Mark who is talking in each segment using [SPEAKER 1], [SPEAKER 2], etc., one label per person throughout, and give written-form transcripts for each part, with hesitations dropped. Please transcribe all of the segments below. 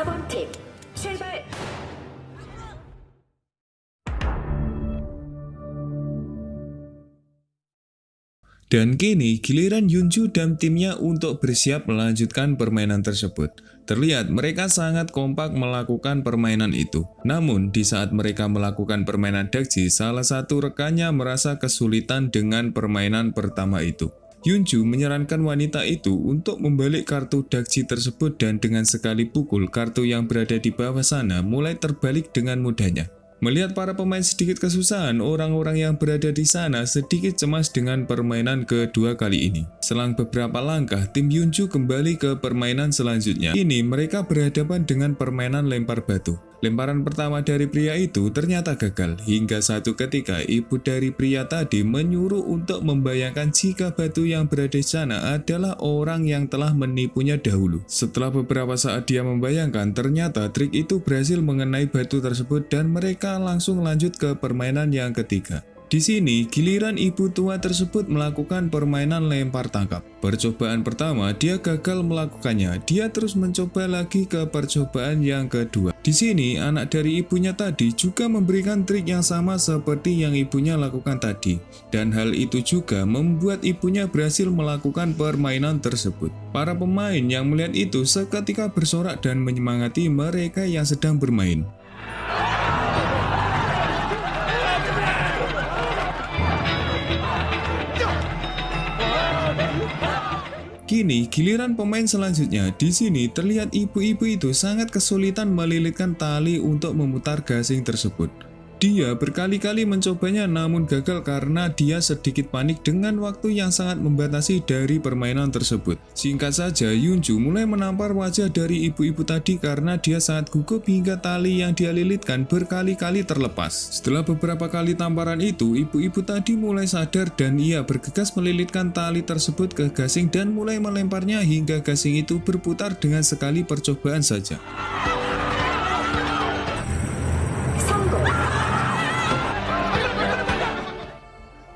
[SPEAKER 1] 4번 팀, 출발!
[SPEAKER 2] Dan kini giliran Yunju dan timnya untuk bersiap melanjutkan permainan tersebut. Terlihat mereka sangat kompak melakukan permainan itu. Namun di saat mereka melakukan permainan Dakji, salah satu rekannya merasa kesulitan dengan permainan pertama itu. Yunju menyarankan wanita itu untuk membalik kartu Dakji tersebut dan dengan sekali pukul kartu yang berada di bawah sana mulai terbalik dengan mudahnya. Melihat para pemain sedikit kesusahan, orang-orang yang berada di sana sedikit cemas dengan permainan kedua kali ini. Selang beberapa langkah, tim Yunju kembali ke permainan selanjutnya. Ini mereka berhadapan dengan permainan lempar batu. Lemparan pertama dari pria itu ternyata gagal, hingga satu ketika ibu dari pria tadi menyuruh untuk membayangkan jika batu yang berada di sana adalah orang yang telah menipunya dahulu. Setelah beberapa saat dia membayangkan, ternyata trik itu berhasil mengenai batu tersebut dan mereka langsung lanjut ke permainan yang ketiga. Di sini, giliran ibu tua tersebut melakukan permainan lempar tangkap. Percobaan pertama, dia gagal melakukannya. Dia terus mencoba lagi ke percobaan yang kedua. Di sini, anak dari ibunya tadi juga memberikan trik yang sama seperti yang ibunya lakukan tadi. Dan hal itu juga membuat ibunya berhasil melakukan permainan tersebut. Para pemain yang melihat itu seketika bersorak dan menyemangati mereka yang sedang bermain. Kini giliran pemain selanjutnya. Di sini terlihat ibu-ibu itu sangat kesulitan melilitkan tali untuk memutar gasing tersebut. Dia berkali-kali mencobanya namun gagal karena dia sedikit panik dengan waktu yang sangat membatasi dari permainan tersebut. Singkat saja, Yunju mulai menampar wajah dari ibu-ibu tadi karena dia sangat gugup hingga tali yang dia lilitkan berkali-kali terlepas. Setelah beberapa kali tamparan itu, ibu-ibu tadi mulai sadar dan ia bergegas melilitkan tali tersebut ke gasing dan mulai melemparnya hingga gasing itu berputar dengan sekali percobaan saja.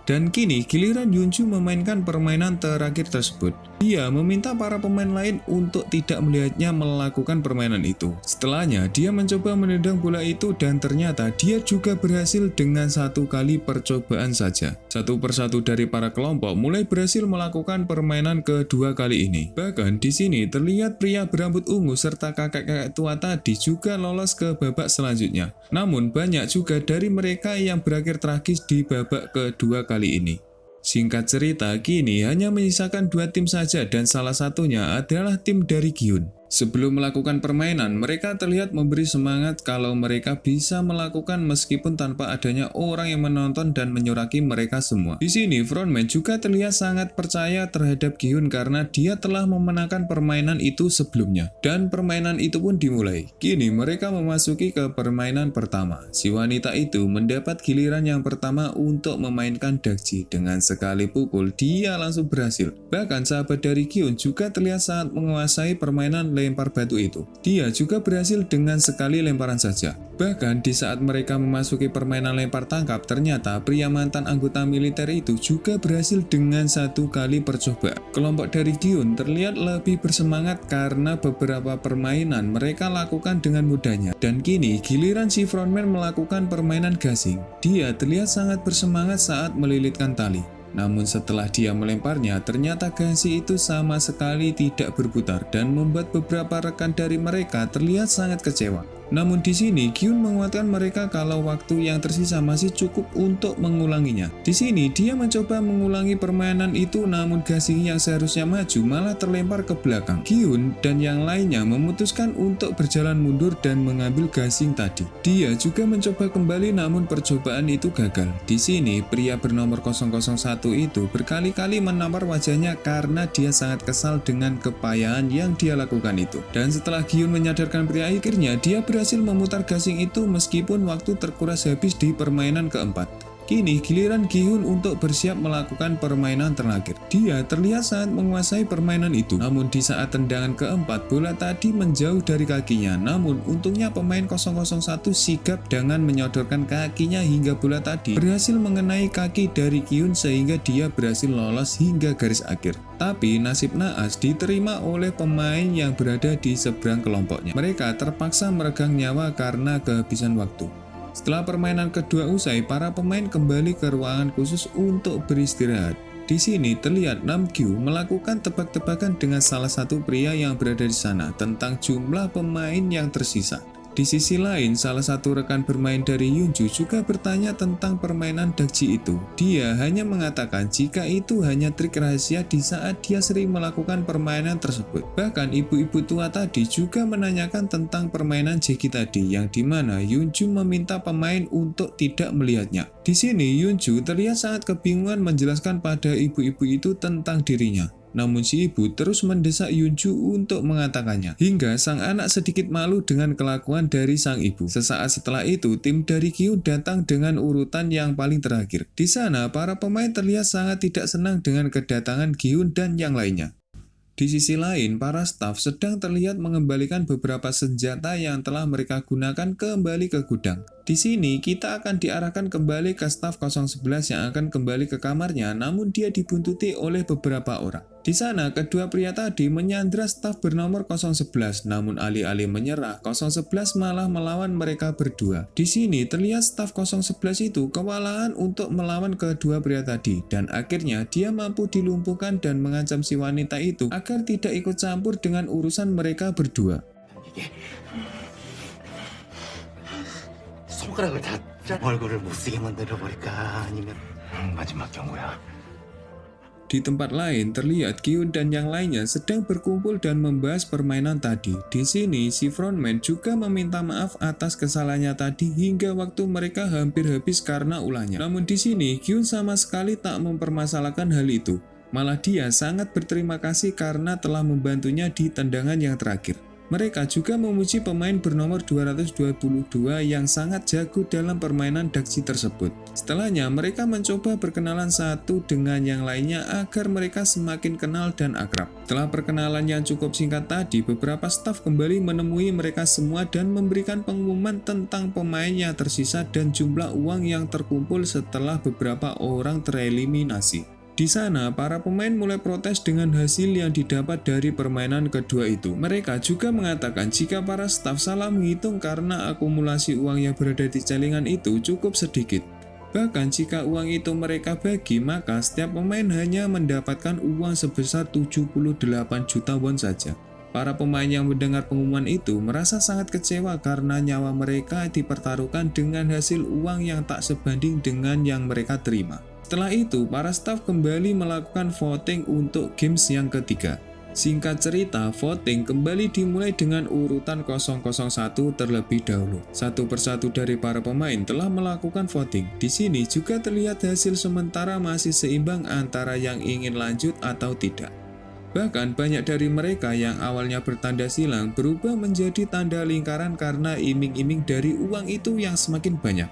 [SPEAKER 2] Dan kini giliran Yunju memainkan permainan terakhir tersebut. Dia meminta para pemain lain untuk tidak melihatnya melakukan permainan itu. Setelahnya, dia mencoba menendang bola itu dan ternyata dia juga berhasil dengan satu kali percobaan saja. Satu persatu dari para kelompok mulai berhasil melakukan permainan kedua kali ini. Bahkan di sini terlihat pria berambut ungu serta kakek-kakek tua tadi juga lolos ke babak selanjutnya. Namun banyak juga dari mereka yang berakhir tragis di babak kedua kali ini. Singkat cerita, kini hanya menyisakan dua tim saja dan salah satunya adalah tim dari Giun. Sebelum melakukan permainan, mereka terlihat memberi semangat kalau mereka bisa melakukan meskipun tanpa adanya orang yang menonton dan menyuraki mereka semua. Di sini, frontman juga terlihat sangat percaya terhadap Giun karena dia telah memenangkan permainan itu sebelumnya. Dan permainan itu pun dimulai. Kini mereka memasuki ke permainan pertama. Si wanita itu mendapat giliran yang pertama untuk memainkan Dakji. Dengan sekali pukul, dia langsung berhasil. Bahkan sahabat dari Giun juga terlihat sangat menguasai permainan lempar batu itu. Dia juga berhasil dengan sekali lemparan saja. Bahkan di saat mereka memasuki permainan lempar tangkap, ternyata pria mantan anggota militer itu juga berhasil dengan satu kali percobaan. Kelompok dari Giun terlihat lebih bersemangat karena beberapa permainan mereka lakukan dengan mudahnya. Dan kini giliran si frontman melakukan permainan gasing. Dia terlihat sangat bersemangat saat melilitkan tali. Namun setelah dia melemparnya, ternyata gasing itu sama sekali tidak berputar dan membuat beberapa rekan dari mereka terlihat sangat kecewa. Namun di sini Giun menguatkan mereka kalau waktu yang tersisa masih cukup untuk mengulanginya. Di sini dia mencoba mengulangi permainan itu namun gasing yang seharusnya maju malah terlempar ke belakang. Giun dan yang lainnya memutuskan untuk berjalan mundur dan mengambil gasing tadi. Dia juga mencoba kembali namun percobaan itu gagal. Di sini pria bernomor 001 itu berkali-kali menampar wajahnya karena dia sangat kesal dengan kepayahan yang dia lakukan itu. Dan setelah Giun menyadarkan pria akhirnya dia berhasil memutar gasing itu meskipun waktu terkuras habis di permainan keempat. Kini giliran Gi-hun untuk bersiap melakukan permainan terakhir. Dia terlihat sangat menguasai permainan itu. Namun di saat tendangan keempat, bola tadi menjauh dari kakinya. Namun untungnya pemain 001 sigap dengan menyodorkan kakinya hingga bola tadi berhasil mengenai kaki dari Gi-hun sehingga dia berhasil lolos hingga garis akhir. Tapi nasib naas diterima oleh pemain yang berada di seberang kelompoknya. Mereka terpaksa meregang nyawa karena kehabisan waktu. Setelah permainan kedua usai, para pemain kembali ke ruangan khusus untuk beristirahat. Di sini terlihat Namgyu melakukan tebak-tebakan dengan salah satu pria yang berada di sana tentang jumlah pemain yang tersisa. Di sisi lain, salah satu rekan bermain dari Yunju juga bertanya tentang permainan Dakji itu. Dia hanya mengatakan jika itu hanya trik rahasia di saat dia sering melakukan permainan tersebut. Bahkan ibu-ibu tua tadi juga menanyakan tentang permainan Jeki tadi, yang dimana Yunju meminta pemain untuk tidak melihatnya. Di sini Yunju terlihat sangat kebingungan menjelaskan pada ibu-ibu itu tentang dirinya. Namun si ibu terus mendesak Yunju untuk mengatakannya, hingga sang anak sedikit malu dengan kelakuan dari sang ibu. Sesaat setelah itu, tim dari Gi-hun datang dengan urutan yang paling terakhir. Di sana, para pemain terlihat sangat tidak senang dengan kedatangan Gi-hun dan yang lainnya. Di sisi lain, para staf sedang terlihat mengembalikan beberapa senjata yang telah mereka gunakan kembali ke gudang. Di sini, kita akan diarahkan kembali ke staf 011 yang akan kembali ke kamarnya, namun dia dibuntuti oleh beberapa orang. Di sana, kedua pria tadi menyandra staf bernomor 011, namun alih-alih menyerah, 011 malah melawan mereka berdua. Di sini, terlihat staf 011 itu kewalahan untuk melawan kedua pria tadi, dan akhirnya dia mampu dilumpuhkan dan mengancam si wanita itu agar tidak ikut campur dengan urusan mereka berdua.
[SPEAKER 3] 손가락을 다 얼굴을 못쓰게 만들어버릴까 아니면 마지막 경우야.
[SPEAKER 2] Di tempat lain, terlihat Gi-hun dan yang lainnya sedang berkumpul dan membahas permainan tadi. Di sini, si frontman juga meminta maaf atas kesalahannya tadi hingga waktu mereka hampir habis karena ulahnya. Namun di sini, Gi-hun sama sekali tak mempermasalahkan hal itu. Malah dia sangat berterima kasih karena telah membantunya di tendangan yang terakhir. Mereka juga memuji pemain bernomor 222 yang sangat jago dalam permainan Dakji tersebut. Setelahnya, mereka mencoba berkenalan satu dengan yang lainnya agar mereka semakin kenal dan akrab. Setelah perkenalan yang cukup singkat tadi, beberapa staf kembali menemui mereka semua dan memberikan pengumuman tentang pemain yang tersisa dan jumlah uang yang terkumpul setelah beberapa orang tereliminasi. Di sana, para pemain mulai protes dengan hasil yang didapat dari permainan kedua itu. Mereka juga mengatakan jika para staf salah menghitung karena akumulasi uang yang berada di celengan itu cukup sedikit. Bahkan jika uang itu mereka bagi, maka setiap pemain hanya mendapatkan uang sebesar 78 juta won saja. Para pemain yang mendengar pengumuman itu merasa sangat kecewa karena nyawa mereka dipertaruhkan dengan hasil uang yang tak sebanding dengan yang mereka terima. Setelah itu, para staf kembali melakukan voting untuk games yang ketiga. Singkat cerita, voting kembali dimulai dengan urutan 001 terlebih dahulu. Satu persatu dari para pemain telah melakukan voting. Di sini juga terlihat hasil sementara masih seimbang antara yang ingin lanjut atau tidak. Bahkan banyak dari mereka yang awalnya bertanda silang berubah menjadi tanda lingkaran karena iming-iming dari uang itu yang semakin banyak.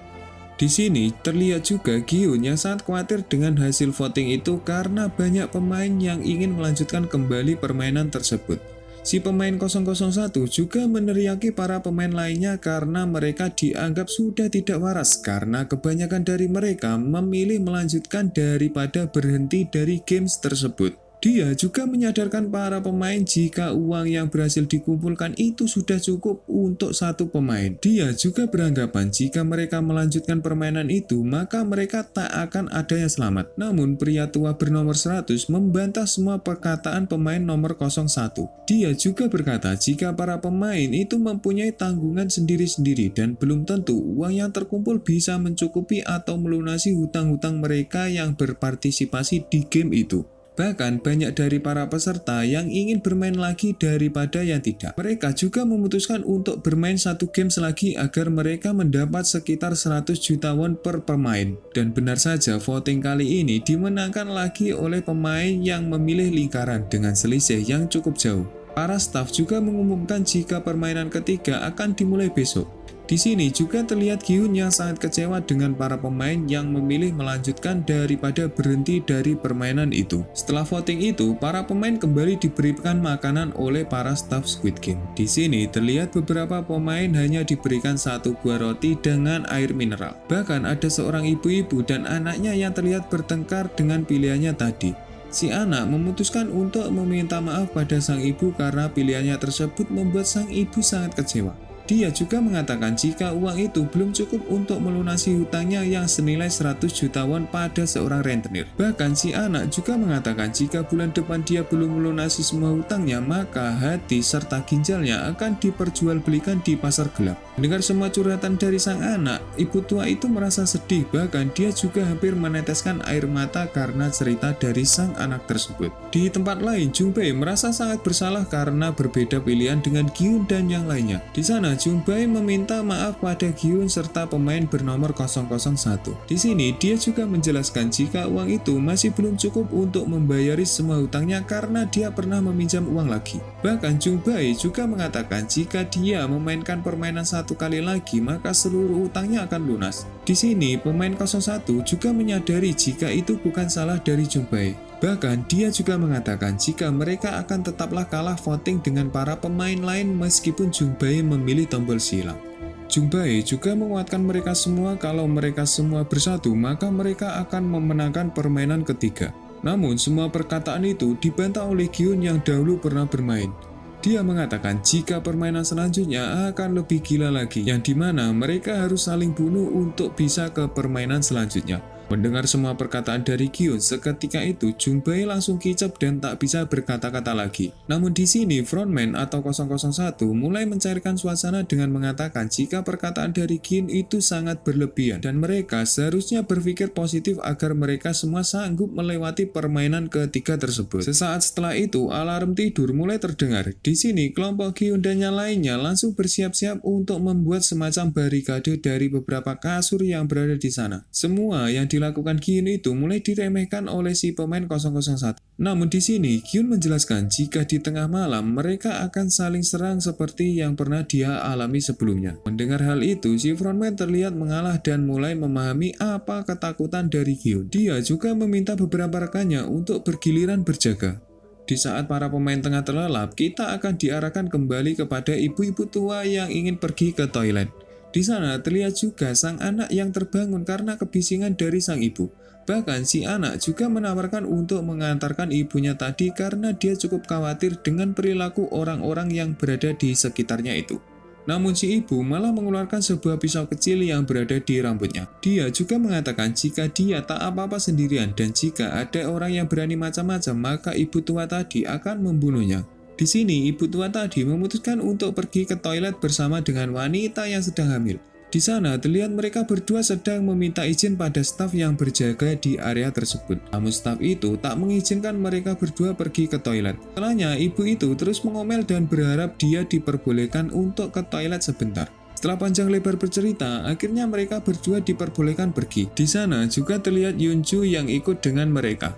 [SPEAKER 2] Di sini terlihat juga Gi-hun yang sangat khawatir dengan hasil voting itu karena banyak pemain yang ingin melanjutkan kembali permainan tersebut. Si pemain 001 juga meneriaki para pemain lainnya karena mereka dianggap sudah tidak waras karena kebanyakan dari mereka memilih melanjutkan daripada berhenti dari games tersebut. Dia juga menyadarkan para pemain jika uang yang berhasil dikumpulkan itu sudah cukup untuk satu pemain. Dia juga beranggapan jika mereka melanjutkan permainan itu, maka mereka tak akan ada yang selamat. Namun pria tua bernomor 100 membantah semua perkataan pemain nomor 01. Dia juga berkata jika para pemain itu mempunyai tanggungan sendiri-sendiri dan belum tentu uang yang terkumpul bisa mencukupi atau melunasi hutang-hutang mereka yang berpartisipasi di game itu. Bahkan banyak dari para peserta yang ingin bermain lagi daripada yang tidak. Mereka juga memutuskan untuk bermain satu game lagi agar mereka mendapat sekitar 100 juta won per pemain. Dan benar saja voting kali ini dimenangkan lagi oleh pemain yang memilih lingkaran dengan selisih yang cukup jauh. Para staf juga mengumumkan jika permainan ketiga akan dimulai besok. Di sini juga terlihat Gi-hun yang sangat kecewa dengan para pemain yang memilih melanjutkan daripada berhenti dari permainan itu. Setelah voting itu, para pemain kembali diberikan makanan oleh para staf Squid Game. Di sini terlihat beberapa pemain hanya diberikan satu buah roti dengan air mineral. Bahkan ada seorang ibu-ibu dan anaknya yang terlihat bertengkar dengan pilihannya tadi. Si anak memutuskan untuk meminta maaf pada sang ibu karena pilihannya tersebut membuat sang ibu sangat kecewa. Dia juga mengatakan jika uang itu belum cukup untuk melunasi hutangnya yang senilai 100 juta won pada seorang rentenir. Bahkan si anak juga mengatakan jika bulan depan dia belum melunasi semua hutangnya, maka hati serta ginjalnya akan diperjualbelikan di pasar gelap. Mendengar semua curhatan dari sang anak, ibu tua itu merasa sedih, bahkan dia juga hampir meneteskan air mata karena cerita dari sang anak tersebut. Di tempat lain, Jung-bae merasa sangat bersalah karena berbeda pilihan dengan Gi-hun dan yang lainnya. Di sana Jung-bae meminta maaf pada Gi-hun serta pemain bernomor 001. Di sini dia juga menjelaskan jika uang itu masih belum cukup untuk membayari semua hutangnya karena dia pernah meminjam uang lagi. Bahkan Jung-bae juga mengatakan jika dia memainkan permainan satu kali lagi maka seluruh hutangnya akan lunas. Di sini pemain 01 juga menyadari jika itu bukan salah dari Jung-bae. Bahkan dia juga mengatakan jika mereka akan tetaplah kalah voting dengan para pemain lain meskipun Jung-bae memilih tombol silang. Jung-bae juga menguatkan mereka semua kalau mereka semua bersatu maka mereka akan memenangkan permainan ketiga. Namun semua perkataan itu dibantah oleh Gi-hun yang dahulu pernah bermain. Dia mengatakan jika permainan selanjutnya akan lebih gila lagi, yang dimana mereka harus saling bunuh untuk bisa ke permainan selanjutnya. Mendengar semua perkataan dari Gi-hun, seketika itu Jung-bae langsung kicap dan tak bisa berkata-kata lagi. Namun di sini frontman atau 001 mulai mencairkan suasana dengan mengatakan jika perkataan dari Gi-hun itu sangat berlebihan dan mereka seharusnya berpikir positif agar mereka semua sanggup melewati permainan ketiga tersebut. Sesaat setelah itu alarm tidur mulai terdengar. Di sini kelompok Gi-hun dan yang lainnya langsung bersiap-siap untuk membuat semacam barikade dari beberapa kasur yang berada di sana. Semua yang dilakukan Gi-hun itu mulai diremehkan oleh si pemain 001. Namun di sini Gi-hun menjelaskan jika di tengah malam mereka akan saling serang seperti yang pernah dia alami sebelumnya. Mendengar hal itu, si frontman terlihat mengalah dan mulai memahami apa ketakutan dari Gi-hun. Dia juga meminta beberapa rekannya untuk bergiliran berjaga. Di saat para pemain tengah terlelap, kita akan diarahkan kembali kepada ibu-ibu tua yang ingin pergi ke toilet. Di sana terlihat juga sang anak yang terbangun karena kebisingan dari sang ibu. Bahkan si anak juga menawarkan untuk mengantarkan ibunya tadi karena dia cukup khawatir dengan perilaku orang-orang yang berada di sekitarnya itu. Namun si ibu malah mengeluarkan sebuah pisau kecil yang berada di rambutnya. Dia juga mengatakan jika dia tak apa-apa sendirian dan jika ada orang yang berani macam-macam maka ibu tua tadi akan membunuhnya. Di sini, ibu tua tadi memutuskan untuk pergi ke toilet bersama dengan wanita yang sedang hamil. Di sana, terlihat mereka berdua sedang meminta izin pada staf yang berjaga di area tersebut. Namun staf itu tak mengizinkan mereka berdua pergi ke toilet. Setelahnya, ibu itu terus mengomel dan berharap dia diperbolehkan untuk ke toilet sebentar. Setelah panjang lebar bercerita, akhirnya mereka berdua diperbolehkan pergi. Di sana juga terlihat Yunju yang ikut dengan mereka.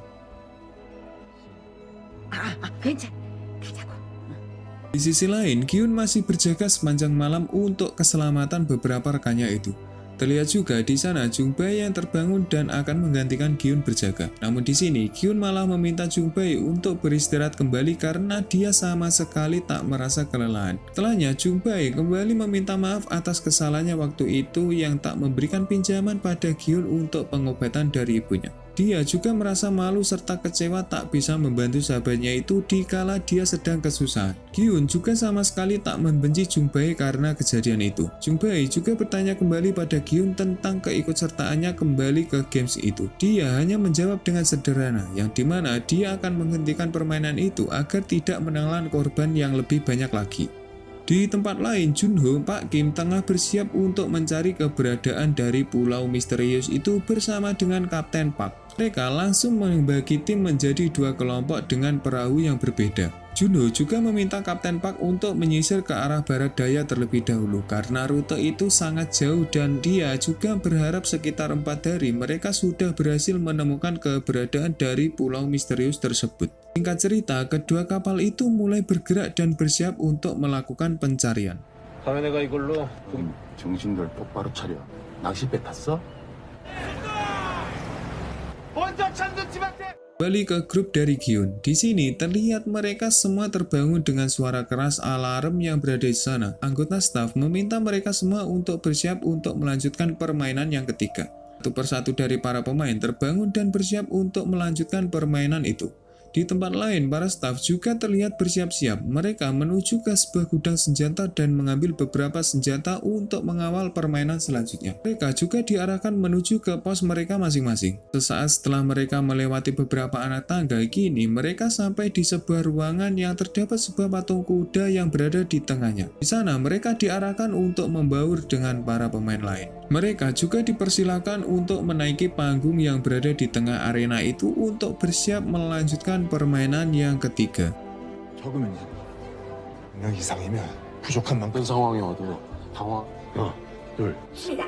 [SPEAKER 1] 괜찮아.
[SPEAKER 2] Di sisi lain, Gi-hun masih berjaga sepanjang malam untuk keselamatan beberapa rekannya itu. Terlihat juga di sana Jung-bae yang terbangun dan akan menggantikan Gi-hun berjaga. Namun di sini, Gi-hun malah meminta Jung-bae untuk beristirahat kembali karena dia sama sekali tak merasa kelelahan. Setelahnya, Jung-bae kembali meminta maaf atas kesalahannya waktu itu yang tak memberikan pinjaman pada Gi-hun untuk pengobatan dari ibunya. Dia juga merasa malu serta kecewa tak bisa membantu sahabatnya itu dikala dia sedang kesusahan. Gi-hun juga sama sekali tak membenci Jung-bae karena kejadian itu. Jung-bae juga bertanya kembali pada Gi-hun tentang keikutsertaannya kembali ke games itu. Dia hanya menjawab dengan sederhana, yang dimana dia akan menghentikan permainan itu agar tidak menelan korban yang lebih banyak lagi. Di tempat lain, Junho, Pak Kim tengah bersiap untuk mencari keberadaan dari pulau misterius itu bersama dengan Kapten Park. Mereka langsung membagi tim menjadi dua kelompok dengan perahu yang berbeda. Junho juga meminta Kapten Park untuk menyisir ke arah barat daya terlebih dahulu karena rute itu sangat jauh dan dia juga berharap sekitar 4 hari mereka sudah berhasil menemukan keberadaan dari pulau misterius tersebut. Singkat cerita, kedua kapal itu mulai bergerak dan bersiap untuk melakukan pencarian.
[SPEAKER 4] 다음에 내가 이걸로
[SPEAKER 5] 정신들 똑바로 차려. 낚싯배 탔어?
[SPEAKER 4] 먼저 천둥치한테
[SPEAKER 2] Kembali ke grup dari Giun. Di sini terlihat mereka semua terbangun dengan suara keras alarm yang berada di sana. Anggota staf meminta mereka semua untuk bersiap untuk melanjutkan permainan yang ketiga. Satu persatu dari para pemain terbangun dan bersiap untuk melanjutkan permainan itu. Di tempat lain, para staf juga terlihat bersiap-siap. Mereka menuju ke sebuah gudang senjata dan mengambil beberapa senjata untuk mengawal permainan selanjutnya. Mereka juga diarahkan menuju ke pos mereka masing-masing. Sesaat setelah mereka melewati beberapa anak tangga, kini mereka sampai di sebuah ruangan yang terdapat sebuah patung kuda yang berada di tengahnya. Di sana, mereka diarahkan untuk membaur dengan para pemain lain. Mereka juga dipersilakan untuk menaiki panggung yang berada di tengah arena itu untuk bersiap melanjutkan permainan yang ketiga.
[SPEAKER 5] 적으면 2명 이상이면 부족한 만큼
[SPEAKER 4] 상황이 어두워 당황
[SPEAKER 3] 하나, 둘,
[SPEAKER 1] 입니다.